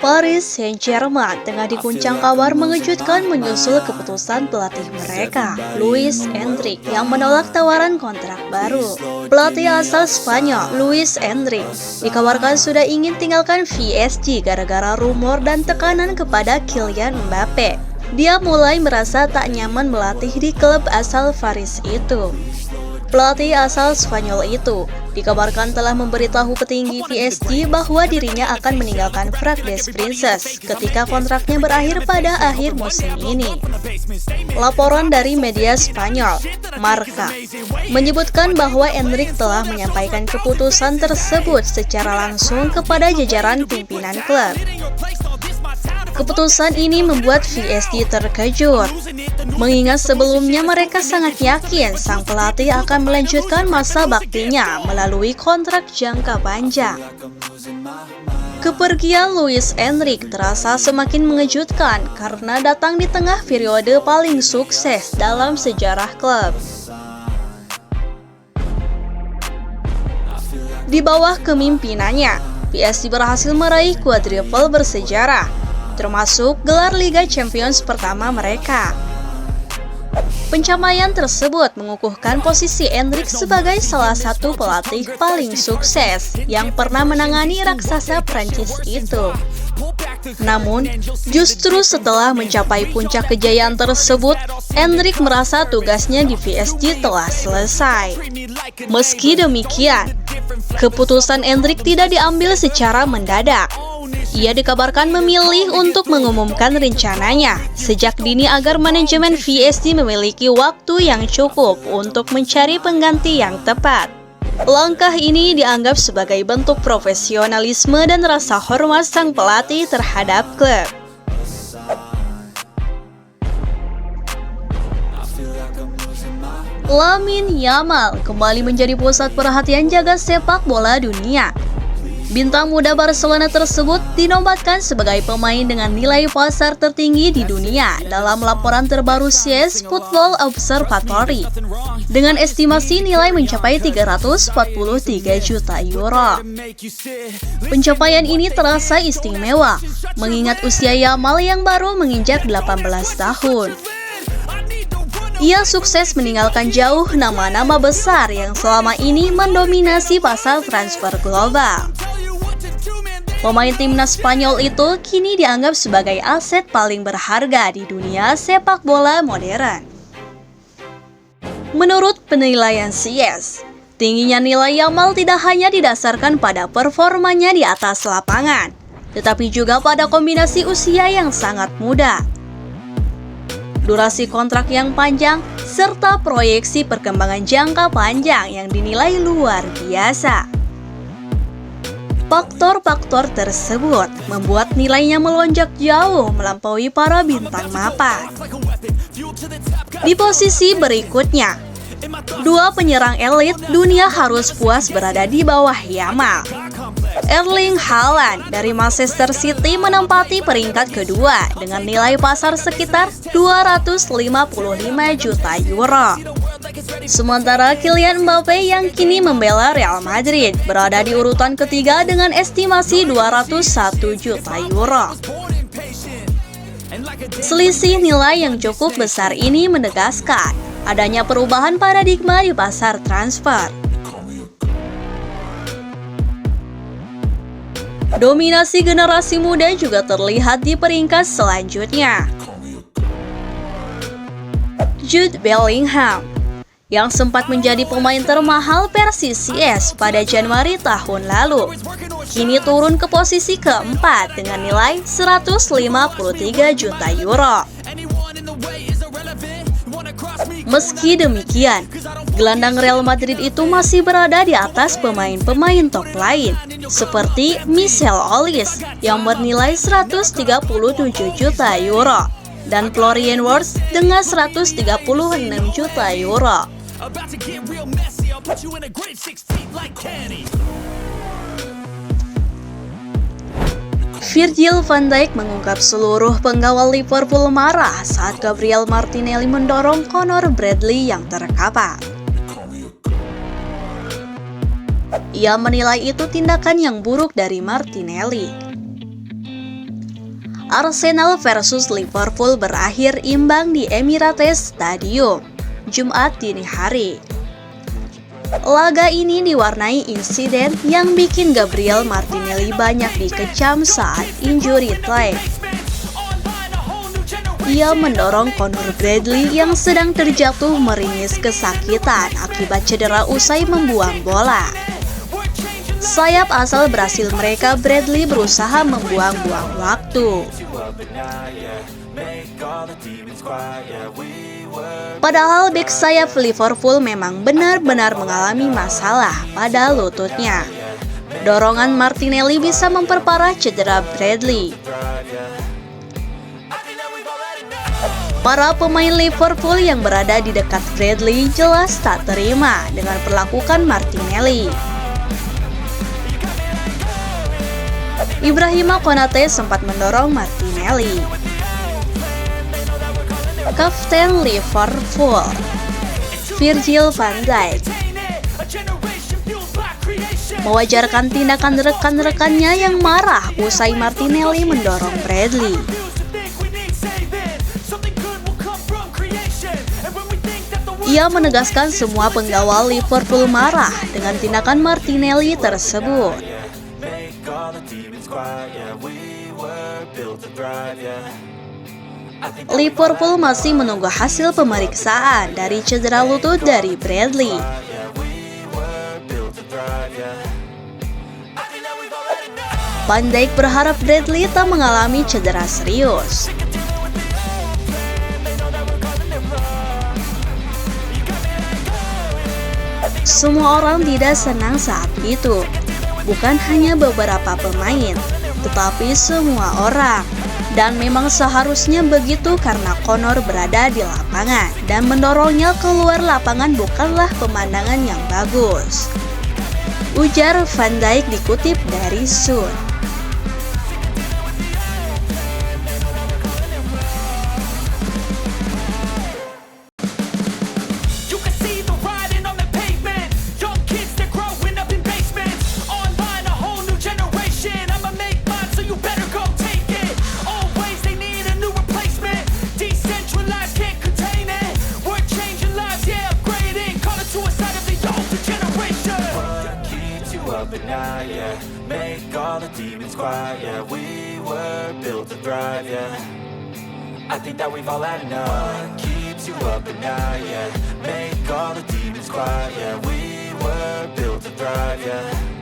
Paris Saint-Germain tengah diguncang kabar mengejutkan menyusul keputusan pelatih mereka, Luis Enrique, yang menolak tawaran kontrak baru. Pelatih asal Spanyol, Luis Enrique, dikabarkan sudah ingin tinggalkan PSG gara-gara rumor dan tekanan kepada Kylian Mbappe. Dia mulai merasa tak nyaman melatih di klub asal Paris itu. Pelatih asal Spanyol itu dikabarkan telah memberitahu petinggi PSG bahwa dirinya akan meninggalkan Parc des Princes ketika kontraknya berakhir pada akhir musim ini. Laporan dari media Spanyol, Marca, menyebutkan bahwa Enrique telah menyampaikan keputusan tersebut secara langsung kepada jajaran pimpinan klub. Keputusan ini membuat PSG terkejut, mengingat sebelumnya mereka sangat yakin sang pelatih akan melanjutkan masa baktinya melalui kontrak jangka panjang. Kepergian Luis Enrique terasa semakin mengejutkan karena datang di tengah periode paling sukses dalam sejarah klub. Di bawah kemimpinannya, PSG berhasil meraih quadruple bersejarah, termasuk gelar Liga Champions pertama mereka. Pencapaian tersebut mengukuhkan posisi Enrique sebagai salah satu pelatih paling sukses yang pernah menangani raksasa Prancis itu. Namun, justru setelah mencapai puncak kejayaan tersebut, Enrique merasa tugasnya di PSG telah selesai. Meski demikian, keputusan Enrique tidak diambil secara mendadak. Ia dikabarkan memilih untuk mengumumkan rencananya sejak dini agar manajemen PSG memiliki waktu yang cukup untuk mencari pengganti yang tepat. Langkah ini dianggap sebagai bentuk profesionalisme dan rasa hormat sang pelatih terhadap klub. Lamine Yamal kembali menjadi pusat perhatian jagat sepak bola dunia. Bintang muda Barcelona tersebut dinobatkan sebagai pemain dengan nilai pasar tertinggi di dunia dalam laporan terbaru CS Football Observatory, dengan estimasi nilai mencapai 343 juta euro. Pencapaian ini terasa istimewa, mengingat usia Yamal yang baru menginjak 18 tahun. Ia sukses meninggalkan jauh nama-nama besar yang selama ini mendominasi pasar transfer global. Pemain timnas Spanyol itu kini dianggap sebagai aset paling berharga di dunia sepak bola modern. Menurut penilaian CS, tingginya nilai Yamal tidak hanya didasarkan pada performanya di atas lapangan, tetapi juga pada kombinasi usia yang sangat muda, durasi kontrak yang panjang, serta proyeksi perkembangan jangka panjang yang dinilai luar biasa. Faktor-faktor tersebut membuat nilainya melonjak jauh melampaui para bintang mapan. Di posisi berikutnya, dua penyerang elit dunia harus puas berada di bawah Yamal. Erling Haaland dari Manchester City menempati peringkat kedua dengan nilai pasar sekitar 255 juta euro. Sementara Kylian Mbappe yang kini membela Real Madrid berada di urutan ketiga dengan estimasi 201 juta euro. Selisih nilai yang cukup besar ini menegaskan adanya perubahan paradigma di pasar transfer. Dominasi generasi muda juga terlihat di peringkat selanjutnya. Jude Bellingham, yang sempat menjadi pemain termahal Persis CS pada Januari tahun lalu, kini turun ke posisi keempat dengan nilai 153 juta euro. Meski demikian, gelandang Real Madrid itu masih berada di atas pemain-pemain top lain, seperti Michel Olise yang bernilai 137 juta euro, dan Florian Wirtz dengan 136 juta euro. Virgil van Dijk mengungkap seluruh pengawal Liverpool marah saat Gabriel Martinelli mendorong Conor Bradley yang terkapar. Ia menilai itu tindakan yang buruk dari Martinelli. Arsenal versus Liverpool berakhir imbang di Emirates Stadium, Jumat dini hari. Laga ini diwarnai insiden yang bikin Gabriel Martinelli banyak dikecam saat injury time. Ia mendorong Conor Bradley yang sedang terjatuh meringis kesakitan akibat cedera usai membuang bola. Sayap asal Brasil mereka, Bradley, berusaha membuang-buang waktu. Padahal bek sayap Liverpool memang benar-benar mengalami masalah pada lututnya. Dorongan Martinelli bisa memperparah cedera Bradley. Para pemain Liverpool yang berada di dekat Bradley jelas tak terima dengan perlakuan Martinelli. Ibrahima Konate sempat mendorong Martinelli. Kapten Liverpool, Virgil van Dijk, mewajarkan tindakan rekan-rekannya yang marah usai Martinelli mendorong Bradley. Ia menegaskan semua pengawal Liverpool marah dengan tindakan Martinelli tersebut. Liverpool masih menunggu hasil pemeriksaan dari cedera lutut dari Bradley. Van Dijk berharap Bradley tak mengalami cedera serius. Semua orang tidak senang saat itu. Bukan hanya beberapa pemain, tetapi semua orang. Dan memang seharusnya begitu karena Conor berada di lapangan dan mendorongnya keluar lapangan bukanlah pemandangan yang bagus, ujar Van Dijk dikutip dari Sun. But now, yeah, make all the demons quiet. Yeah, we were built to thrive. Yeah, I think that we've all had enough. What keeps you up at night? Yeah, make all the demons quiet. Yeah, we were built to thrive. Yeah.